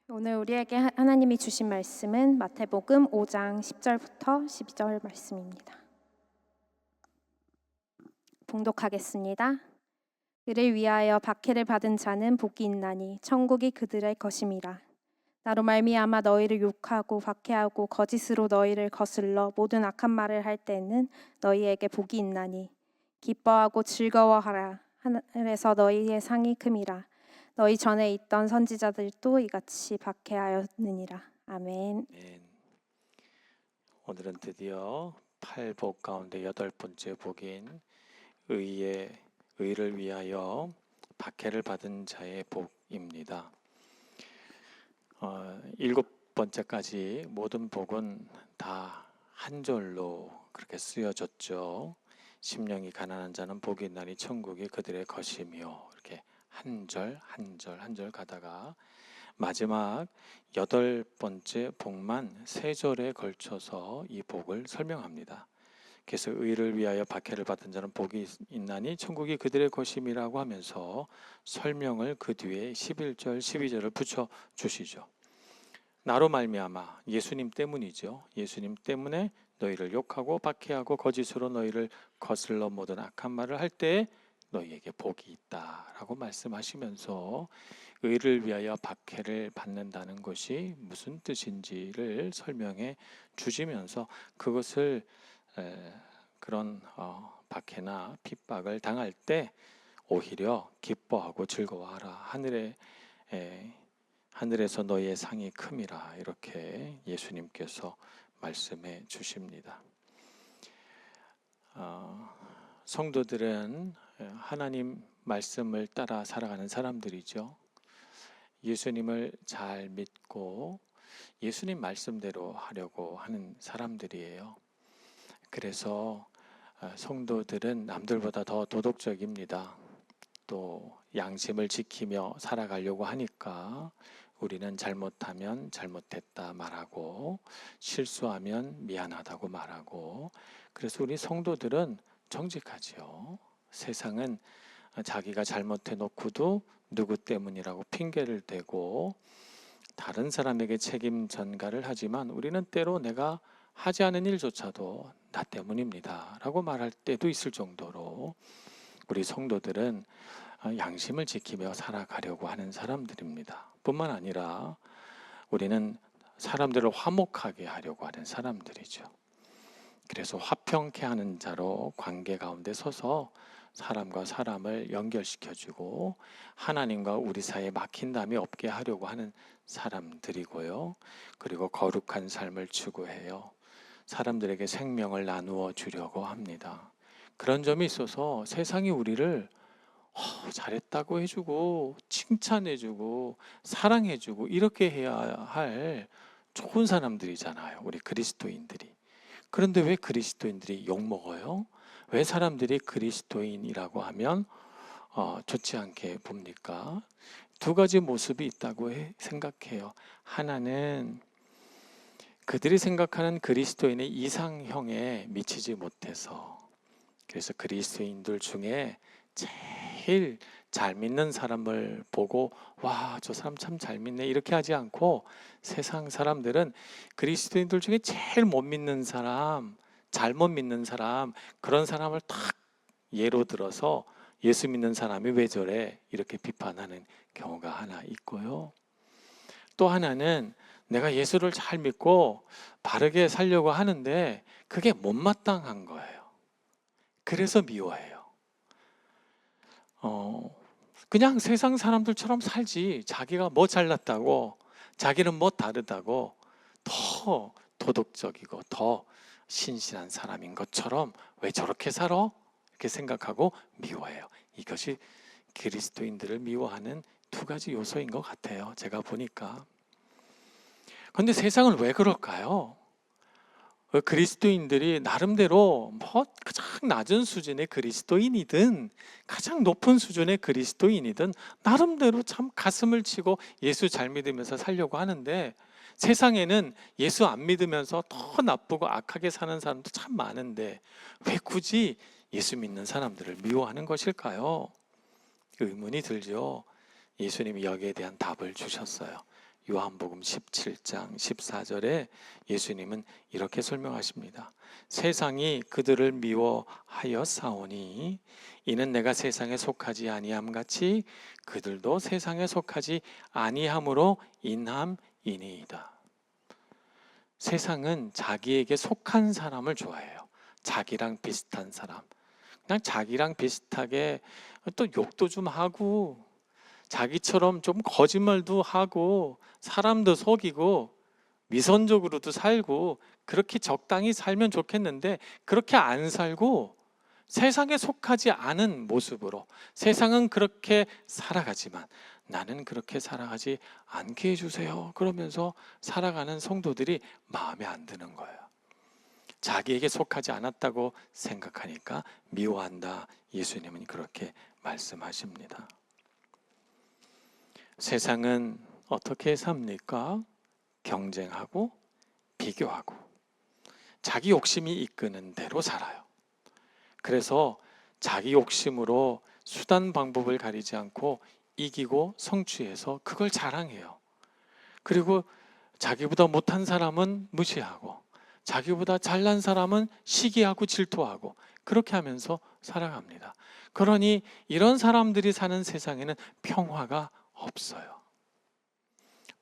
오늘 우리에게 하나님이 주신 말씀은 마태복음 5장 10절부터 12절 말씀입니다. 봉독하겠습니다. 그를 위하여 박해를 받은 자는 복이 있나니 천국이 그들의 것임이라. 나로 말미암아 너희를 욕하고 박해하고 거짓으로 너희를 거슬러 모든 악한 말을 할 때는 너희에게 복이 있나니 기뻐하고 즐거워하라. 하늘에서 너희의 상이 큼이라. 너희 전에 있던 선지자들도 이같이 박해하였느니라. 아멘. 오늘은 드디어 8복 가운데 8번째 복인 의를 위하여 박해를 받은 자의 복입니다. 7번째까지 모든 복은 다 한 절로 그렇게 쓰여졌죠. 심령이 가난한 자는 복이 있나니 천국이 그들의 것이며, 이렇게 한 절 가다가 마지막 8번째 복만 3절에 걸쳐서 이 복을 설명합니다. 그래서 의를 위하여 박해를 받은 자는 복이 있나니 천국이 그들의 것임이라고 하면서 설명을 그 뒤에 11절 12절을 붙여 주시죠. 나로 말미암아, 예수님 때문이죠. 예수님 때문에 너희를 욕하고 박해하고 거짓으로 너희를 거슬러 모든 악한 말을 할 때에 너희에게 복이 있다라고 말씀하시면서 의를 위하여 박해를 받는다는 것이 무슨 뜻인지를 설명해 주시면서 그것을 그런 박해나 핍박을 당할 때 오히려 기뻐하고 즐거워하라. 하늘에서 너희의 상이 큼이라. 이렇게 예수님께서 말씀해 주십니다. 성도들은 하나님 말씀을 따라 살아가는 사람들이죠. 예수님을 잘 믿고 예수님 말씀대로 하려고 하는 사람들이에요. 그래서 성도들은 남들보다 더 도덕적입니다. 또 양심을 지키며 살아가려고 하니까 우리는 잘못하면 잘못했다 말하고 실수하면 미안하다고 말하고, 그래서 우리 성도들은 정직하지요. 세상은 자기가 잘못해 놓고도 누구 때문이라고 핑계를 대고 다른 사람에게 책임 전가를 하지만 우리는 때로 내가 하지 않은 일조차도 나 때문입니다 라고 말할 때도 있을 정도로 우리 성도들은 양심을 지키며 살아가려고 하는 사람들입니다. 뿐만 아니라 우리는 사람들을 화목하게 하려고 하는 사람들이죠. 그래서 화평케 하는 자로 관계 가운데 서서 사람과 사람을 연결시켜주고 하나님과 우리 사이에 막힌담이 없게 하려고 하는 사람들이고요. 그리고 거룩한 삶을 추구해요. 사람들에게 생명을 나누어 주려고 합니다. 그런 점이 있어서 세상이 우리를 잘했다고 해주고 칭찬해주고 사랑해주고 이렇게 해야 할 좋은 사람들이잖아요, 우리 그리스도인들이. 그런데 왜 그리스도인들이 욕먹어요? 왜 사람들이 그리스도인이라고 하면 좋지 않게 봅니까? 두 가지 모습이 있다고 생각해요. 하나는 그들이 생각하는 그리스도인의 이상형에 미치지 못해서, 그래서 그리스도인들 중에 제일 잘 믿는 사람을 보고 와, 저 사람 참 잘 믿네 이렇게 하지 않고, 세상 사람들은 그리스도인들 중에 제일 못 믿는 사람, 잘못 믿는 사람, 그런 사람을 딱 예로 들어서 예수 믿는 사람이 왜 저래 이렇게 비판하는 경우가 하나 있고요. 또 하나는 내가 예수를 잘 믿고 바르게 살려고 하는데 그게 못마땅한 거예요. 그래서 미워해요. 그냥 세상 사람들처럼 살지, 자기가 뭐 잘났다고, 자기는 뭐 다르다고 더 도덕적이고 더 신실한 사람인 것처럼 왜 저렇게 살아? 이렇게 생각하고 미워해요. 이것이 그리스도인들을 미워하는 두 가지 요소인 것 같아요, 제가 보니까. 그런데 세상은 왜 그럴까요? 그리스도인들이 나름대로 뭐 가장 낮은 수준의 그리스도인이든 가장 높은 수준의 그리스도인이든 나름대로 참 가슴을 치고 예수 잘 믿으면서 살려고 하는데, 세상에는 예수 안 믿으면서 더 나쁘고 악하게 사는 사람도 참 많은데 왜 굳이 예수 믿는 사람들을 미워하는 것일까요? 의문이 들죠. 예수님이 여기에 대한 답을 주셨어요. 요한복음 17장 14절에 예수님은 이렇게 설명하십니다. 세상이 그들을 미워하여 싸우니 이는 내가 세상에 속하지 아니함 같이 그들도 세상에 속하지 아니함으로 인함이니이다. 세상은 자기에게 속한 사람을 좋아해요. 자기랑 비슷한 사람. 그냥 자기랑 비슷하게 또 욕도 좀 하고 자기처럼 좀 거짓말도 하고 사람도 속이고 위선적으로도 살고 그렇게 적당히 살면 좋겠는데 그렇게 안 살고 세상에 속하지 않은 모습으로 세상은 그렇게 살아가지만 나는 그렇게 살아가지 않게 해주세요. 그러면서 살아가는 성도들이 마음에 안 드는 거예요. 자기에게 속하지 않았다고 생각하니까 미워한다. 예수님은 그렇게 말씀하십니다. 세상은 어떻게 삽니까? 경쟁하고 비교하고 자기 욕심이 이끄는 대로 살아요. 그래서 자기 욕심으로 수단 방법을 가리지 않고 이기고 성취해서 그걸 자랑해요. 그리고 자기보다 못한 사람은 무시하고 자기보다 잘난 사람은 시기하고 질투하고 그렇게 하면서 살아갑니다. 그러니 이런 사람들이 사는 세상에는 평화가 없어요.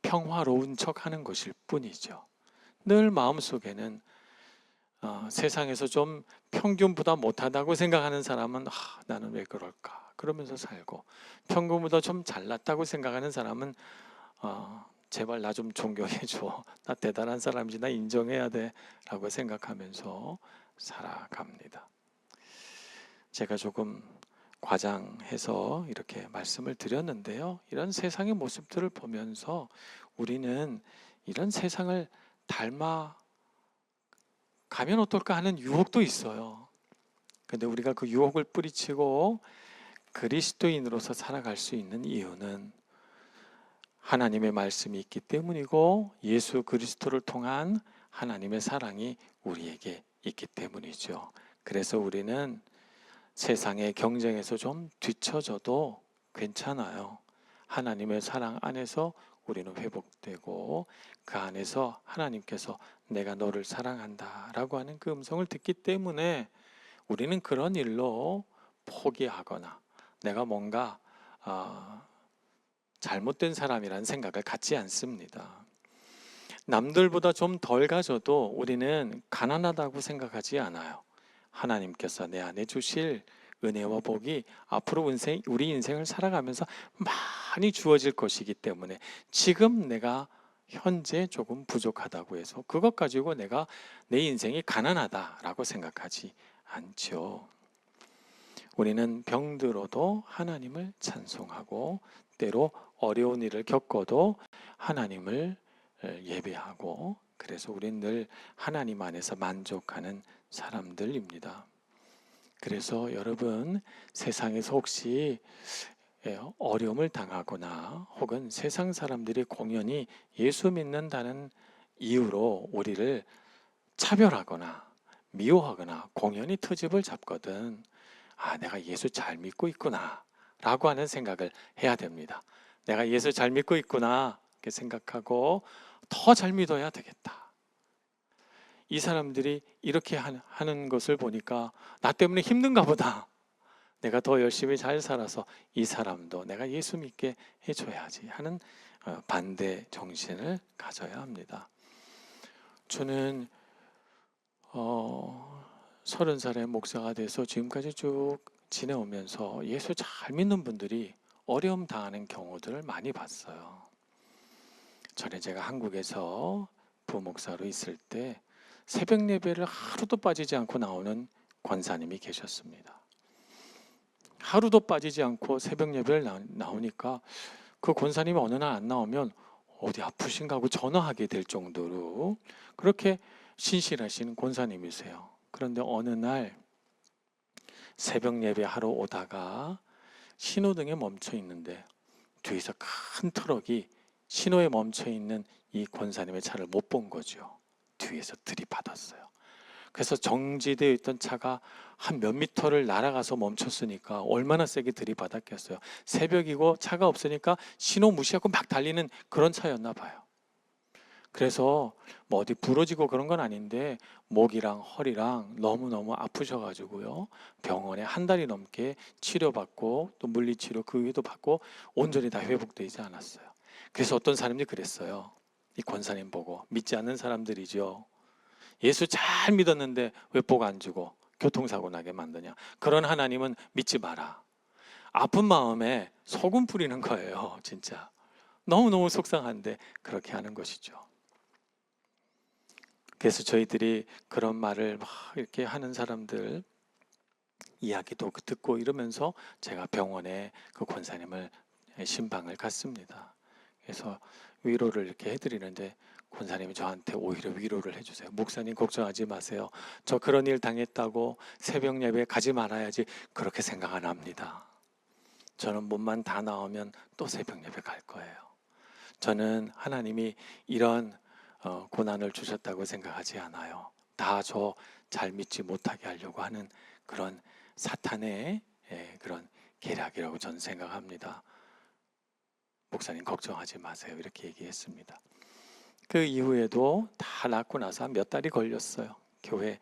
평화로운 척하는 것일 뿐이죠. 늘 마음속에는 세상에서 좀 평균보다 못하다고 생각하는 사람은 나는 왜 그럴까 그러면서 살고, 평균보다 좀 잘났다고 생각하는 사람은 제발 나 좀 존경해줘, 나 대단한 사람이지, 나 인정해야 돼 라고 생각하면서 살아갑니다. 제가 조금 과장해서 이렇게 말씀을 드렸는데요, 이런 세상의 모습들을 보면서 우리는 이런 세상을 닮아 가면 어떨까 하는 유혹도 있어요. 근데 우리가 그 유혹을 뿌리치고 그리스도인으로서 살아갈 수 있는 이유는 하나님의 말씀이 있기 때문이고 예수 그리스도를 통한 하나님의 사랑이 우리에게 있기 때문이죠. 그래서 우리는 세상의 경쟁에서 좀 뒤처져도 괜찮아요. 하나님의 사랑 안에서 우리는 회복되고 그 안에서 하나님께서 내가 너를 사랑한다 라고 하는 그 음성을 듣기 때문에 우리는 그런 일로 포기하거나 내가 뭔가 잘못된 사람이라는 생각을 갖지 않습니다. 남들보다 좀 덜 가져도 우리는 가난하다고 생각하지 않아요. 하나님께서 내 안에 주실 은혜와 복이 앞으로 우리 인생을 살아가면서 많이 주어질 것이기 때문에 지금 내가 현재 조금 부족하다고 해서 그것 가지고 내가 내 인생이 가난하다라고 생각하지 않죠. 우리는 병들어도 하나님을 찬송하고 때로 어려운 일을 겪어도 하나님을 예배하고, 그래서 우리는 늘 하나님 안에서 만족하는 사람들입니다. 그래서 여러분, 세상에서 혹시 어려움을 당하거나 혹은 세상 사람들이 공연히 예수 믿는다는 이유로 우리를 차별하거나 미워하거나 공연히 트집을 잡거든 내가 예수 잘 믿고 있구나 라고 하는 생각을 해야 됩니다. 내가 예수 잘 믿고 있구나 이렇게 생각하고 더 잘 믿어야 되겠다. 이 사람들이 이렇게 하는 것을 보니까 나 때문에 힘든가 보다. 내가 더 열심히 잘 살아서 이 사람도 내가 예수 믿게 해줘야지 하는 반대 정신을 가져야 합니다. 저는 30살의 목사가 돼서 지금까지 쭉 지내오면서 예수 잘 믿는 분들이 어려움 당하는 경우들을 많이 봤어요. 전에 제가 한국에서 부목사로 있을 때 새벽 예배를 하루도 빠지지 않고 나오는 권사님이 계셨습니다. 하루도 빠지지 않고 새벽 예배를 나오니까 그 권사님이 어느 날 안 나오면 어디 아프신가 하고 전화하게 될 정도로 그렇게 신실하신 권사님이세요. 그런데 어느 날 새벽 예배 하러 오다가 신호등에 멈춰 있는데 뒤에서 큰 트럭이 신호에 멈춰 있는 이 권사님의 차를 못 본 거죠. 뒤에서 들이받았어요. 그래서 정지되어 있던 차가 한 몇 미터를 날아가서 멈췄으니까 얼마나 세게 들이받았겠어요. 새벽이고 차가 없으니까 신호 무시하고 막 달리는 그런 차였나 봐요. 그래서 뭐 어디 부러지고 그런 건 아닌데 목이랑 허리랑 너무너무 아프셔가지고요. 병원에 한 달이 넘게 치료받고 또 물리치료 그 위에도 받고 온전히 다 회복되지 않았어요. 그래서 어떤 사람들이 그랬어요. 이 권사님 보고 믿지 않는 사람들이죠. 예수 잘 믿었는데 왜 복 안 주고 교통사고 나게 만드냐. 그런 하나님은 믿지 마라. 아픈 마음에 소금 뿌리는 거예요. 진짜 너무너무 속상한데 그렇게 하는 것이죠. 그래서 저희들이 그런 말을 막 이렇게 하는 사람들 이야기도 듣고 이러면서 제가 병원에 그 권사님을 신방을 갔습니다. 그래서 위로를 이렇게 해드리는데 권사님이 저한테 오히려 위로를 해주세요. 목사님 걱정하지 마세요. 저 그런 일 당했다고 새벽 예배 가지 말아야지 그렇게 생각 안 합니다. 저는 몸만 다 나오면 또 새벽 예배 갈 거예요. 저는 하나님이 이런 고난을 주셨다고 생각하지 않아요. 다 저 잘 믿지 못하게 하려고 하는 그런 사탄의 그런 계략이라고 저는 생각합니다. 목사님 걱정하지 마세요. 이렇게 얘기했습니다. 그 이후에도 다 낫고 나서 몇 달이 걸렸어요. 교회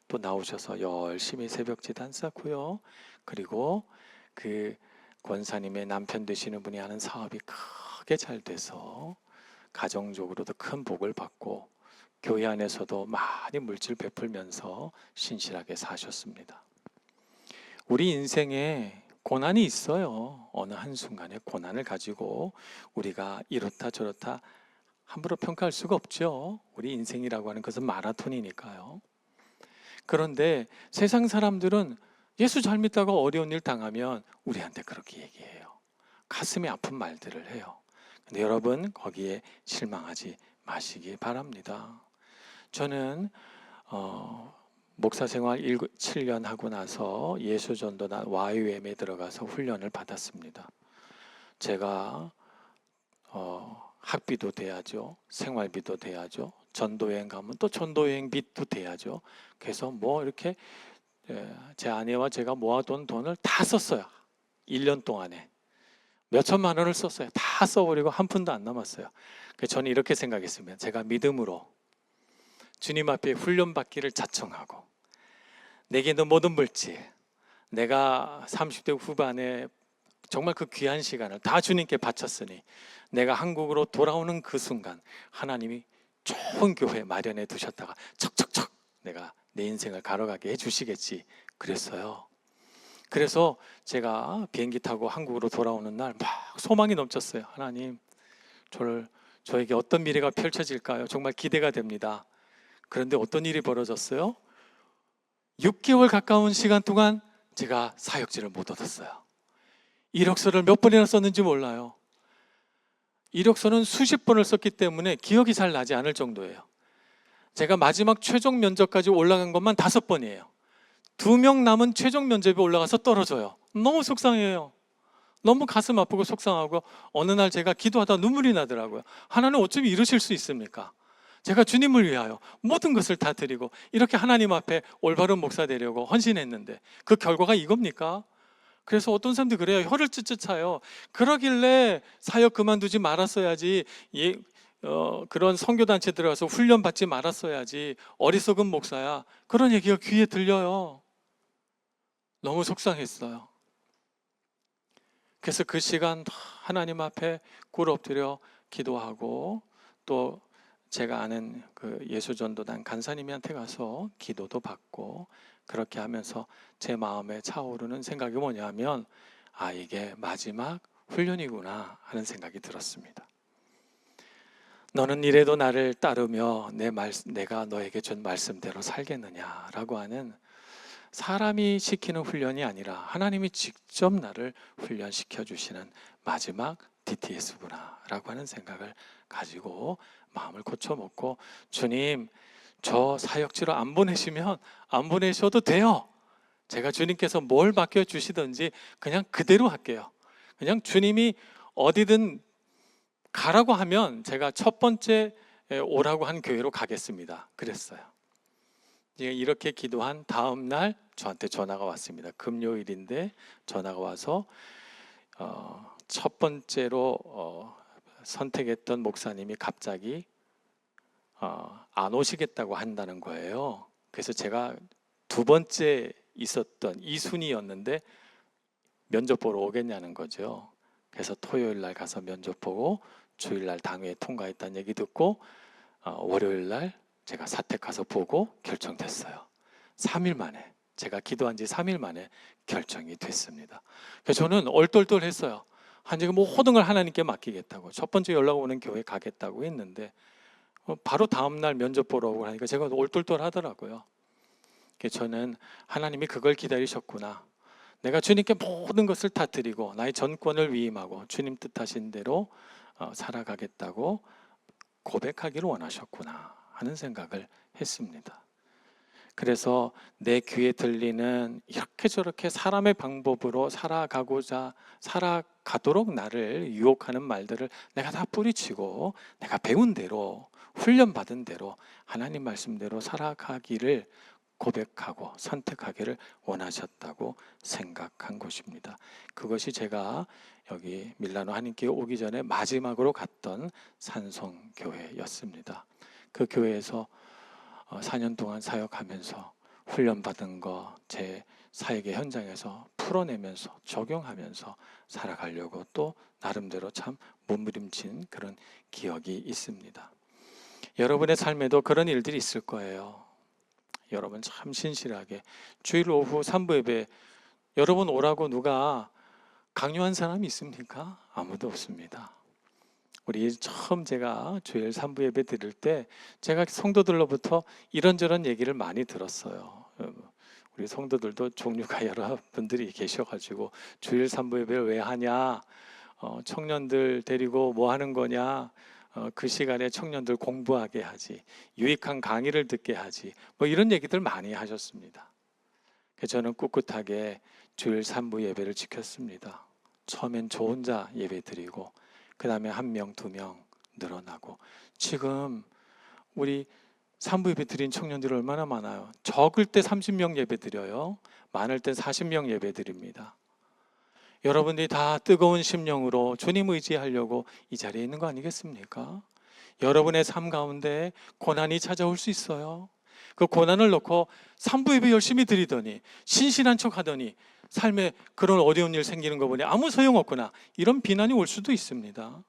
또 나오셔서 열심히 새벽 제단 쌓고요. 그리고 그 권사님의 남편 되시는 분이 하는 사업이 크게 잘 돼서 가정적으로도 큰 복을 받고 교회 안에서도 많이 물질 베풀면서 신실하게 사셨습니다. 우리 인생에 고난이 있어요. 어느 한순간에 고난을 가지고 우리가 이렇다 저렇다 함부로 평가할 수가 없죠. 우리 인생이라고 하는 것은 마라톤이니까요. 그런데 세상 사람들은 예수 잘 믿다가 어려운 일 당하면 우리한테 그렇게 얘기해요. 가슴이 아픈 말들을 해요. 근데 여러분 거기에 실망하지 마시기 바랍니다. 저는 목사 생활 7년 하고 나서 예수전도단 YWM에 들어가서 훈련을 받았습니다. 제가 학비도 돼야죠. 생활비도 돼야죠. 전도여행 가면 또 전도여행비도 돼야죠. 그래서 뭐 이렇게 제 아내와 제가 모아둔 돈을 다 썼어요. 1년 동안에. 몇 천만 원을 썼어요. 다 써버리고 한 푼도 안 남았어요. 그래서 저는 이렇게 생각했습니다. 제가 믿음으로 주님 앞에 훈련받기를 자청하고 내게 있는 모든 물질, 내가 30대 후반에 정말 그 귀한 시간을 다 주님께 바쳤으니 내가 한국으로 돌아오는 그 순간 하나님이 좋은 교회 마련해 두셨다가 척척척 내가 내 인생을 가로가게 해주시겠지 그랬어요. 그래서 제가 비행기 타고 한국으로 돌아오는 날 막 소망이 넘쳤어요. 하나님, 저에게 어떤 미래가 펼쳐질까요? 정말 기대가 됩니다. 그런데 어떤 일이 벌어졌어요? 6개월 가까운 시간 동안 제가 사역지를 못 얻었어요. 이력서를 몇 번이나 썼는지 몰라요. 이력서는 수십 번을 썼기 때문에 기억이 잘 나지 않을 정도예요. 제가 마지막 최종 면접까지 올라간 것만 5번이에요. 2명 남은 최종 면접에 올라가서 떨어져요. 너무 속상해요. 너무 가슴 아프고 속상하고 어느 날 제가 기도하다 눈물이 나더라고요. 하나님 어쩜 이러실 수 있습니까? 제가 주님을 위하여 모든 것을 다 드리고 이렇게 하나님 앞에 올바른 목사 되려고 헌신했는데 그 결과가 이겁니까? 그래서 어떤 사람들이 그래요. 혀를 찢찢 차요. 그러길래 사역 그만두지 말았어야지. 그런 선교단체 들어가서 훈련받지 말았어야지. 어리석은 목사야. 그런 얘기가 귀에 들려요. 너무 속상했어요. 그래서 그 시간 하나님 앞에 꿇 엎드려 기도하고 또 제가 아는 그 예수전도단 간사님한테 가서 기도도 받고 그렇게 하면서 제 마음에 차오르는 생각이 뭐냐면 이게 마지막 훈련이구나 하는 생각이 들었습니다. 너는 이래도 나를 따르며 내가 너에게 준 말씀대로 살겠느냐라고 하는 사람이 시키는 훈련이 아니라 하나님이 직접 나를 훈련시켜 주시는 마지막 DTS구나라고 하는 생각을 가지고 마음을 고쳐먹고 주님 저 사역지로 안 보내시면 안 보내셔도 돼요. 제가 주님께서 뭘 맡겨주시든지 그냥 그대로 할게요. 그냥 주님이 어디든 가라고 하면 제가 첫 번째 오라고 한 교회로 가겠습니다. 그랬어요. 이렇게 기도한 다음 날 저한테 전화가 왔습니다. 금요일인데 전화가 와서 첫 번째로 선택했던 목사님이 갑자기 안 오시겠다고 한다는 거예요. 그래서 제가 두 번째 있었던 이순이었는데 면접 보러 오겠냐는 거죠. 그래서 토요일 날 가서 면접 보고 주일 날 당회에 통과했다는 얘기 듣고 월요일 날 제가 사택 가서 보고 결정됐어요. 3일 만에, 제가 기도한 지 3일 만에 결정이 됐습니다. 그래서 저는 얼떨떨했어요. 지금 모든 걸 하나님께 맡기겠다고, 첫 번째 연락 오는 교회 가겠다고 했는데 바로 다음 날 면접 보러 오고 하니까 제가 얼떨떨하더라고요. 그래서 저는 하나님이 그걸 기다리셨구나. 내가 주님께 모든 것을 다 드리고 나의 전권을 위임하고 주님 뜻하신 대로 살아가겠다고 고백하기를 원하셨구나 하는 생각을 했습니다. 그래서 내 귀에 들리는 이렇게 저렇게 사람의 방법으로 살아가도록 나를 유혹하는 말들을 내가 다 뿌리치고 내가 배운 대로, 훈련받은 대로 하나님 말씀대로 살아가기를 고백하고 선택하기를 원하셨다고 생각한 것입니다. 그것이 제가 여기 밀라노 한인교회 오기 전에 마지막으로 갔던 산송교회였습니다. 그 교회에서 4년 동안 사역하면서 훈련받은 거 제 사역의 현장에서 풀어내면서 적용하면서 살아가려고 또 나름대로 참 몸부림친 그런 기억이 있습니다. 여러분의 삶에도 그런 일들이 있을 거예요. 여러분 참 신실하게 주일 오후 3부 예배 여러분 오라고 누가 강요한 사람이 있습니까? 아무도 없습니다. 우리 처음 제가 주일 3부 예배 드릴 때 제가 성도들로부터 이런저런 얘기를 많이 들었어요. 우리 성도들도 종류가 여러 분들이 계셔가지고 주일 3부 예배를 왜 하냐, 청년들 데리고 뭐 하는 거냐, 그 시간에 청년들 공부하게 하지, 유익한 강의를 듣게 하지, 뭐 이런 얘기들 많이 하셨습니다. 그래서 저는 꿋꿋하게 주일 3부 예배를 지켰습니다. 처음엔 저 혼자 예배 드리고 그 다음에 1명, 2명 늘어나고 지금 우리 3부 예배 드린 청년들이 얼마나 많아요. 적을 때 30명 예배 드려요. 많을 때 40명 예배 드립니다. 여러분들이 다 뜨거운 심령으로 주님 의지하려고 이 자리에 있는 거 아니겠습니까? 여러분의 삶 가운데 고난이 찾아올 수 있어요. 그 고난을 놓고 3부 예배 열심히 드리더니 신실한 척 하더니 삶에 그런 어려운 일 생기는 거 보니 아무 소용없구나, 이런 비난이 올 수도 있습니다.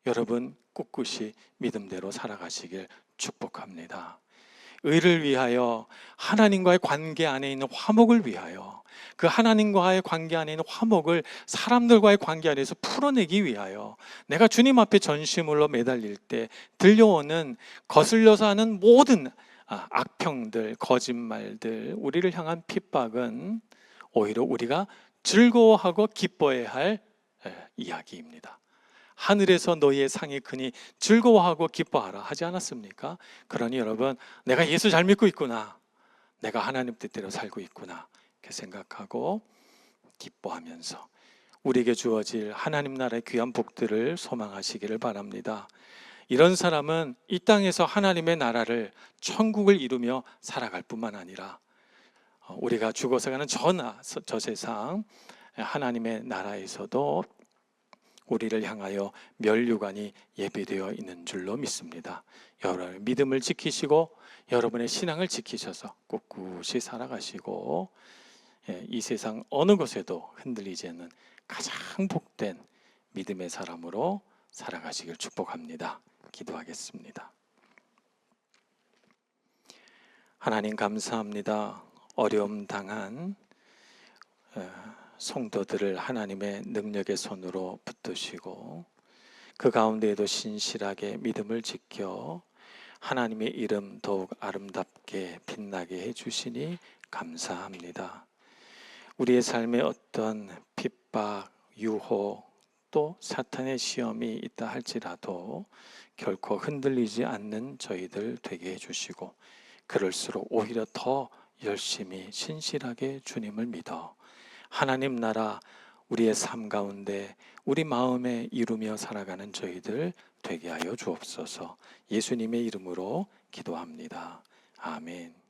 여러분 꿋꿋이 믿음대로 살아가시길 축복합니다. 의를 위하여, 하나님과의 관계 안에 있는 화목을 위하여, 그 하나님과의 관계 안에 있는 화목을 사람들과의 관계 안에서 풀어내기 위하여 내가 주님 앞에 전시물로 매달릴 때 들려오는 거슬려서 하는 모든 악평들, 거짓말들, 우리를 향한 핍박은 오히려 우리가 즐거워하고 기뻐해야 할 이야기입니다. 하늘에서 너희의 상이 크니 즐거워하고 기뻐하라 하지 않았습니까? 그러니 여러분, 내가 예수 잘 믿고 있구나, 내가 하나님 뜻대로 살고 있구나, 이렇게 생각하고 기뻐하면서 우리에게 주어질 하나님 나라의 귀한 복들을 소망하시기를 바랍니다. 이런 사람은 이 땅에서 하나님의 나라를, 천국을 이루며 살아갈 뿐만 아니라 우리가 죽어서 가는 저 세상 하나님의 나라에서도 우리를 향하여 면류관이 예비되어 있는 줄로 믿습니다. 여러분의 믿음을 지키시고 여러분의 신앙을 지키셔서 꿋꿋이 살아가시고 이 세상 어느 곳에도 흔들리지 않는 가장 복된 믿음의 사람으로 살아가시길 축복합니다. 기도하겠습니다. 하나님 감사합니다. 어려움 당한 성도들을 하나님의 능력의 손으로 붙드시고 그 가운데에도 신실하게 믿음을 지켜 하나님의 이름 더욱 아름답게 빛나게 해주시니 감사합니다. 우리의 삶에 어떤 핍박, 유혹, 또 사탄의 시험이 있다 할지라도 결코 흔들리지 않는 저희들 되게 해주시고 그럴수록 오히려 더 열심히 신실하게 주님을 믿어 하나님 나라 우리의 삶 가운데 우리 마음에 이루며 살아가는 저희들 되게 하여 주옵소서. 예수님의 이름으로 기도합니다. 아멘.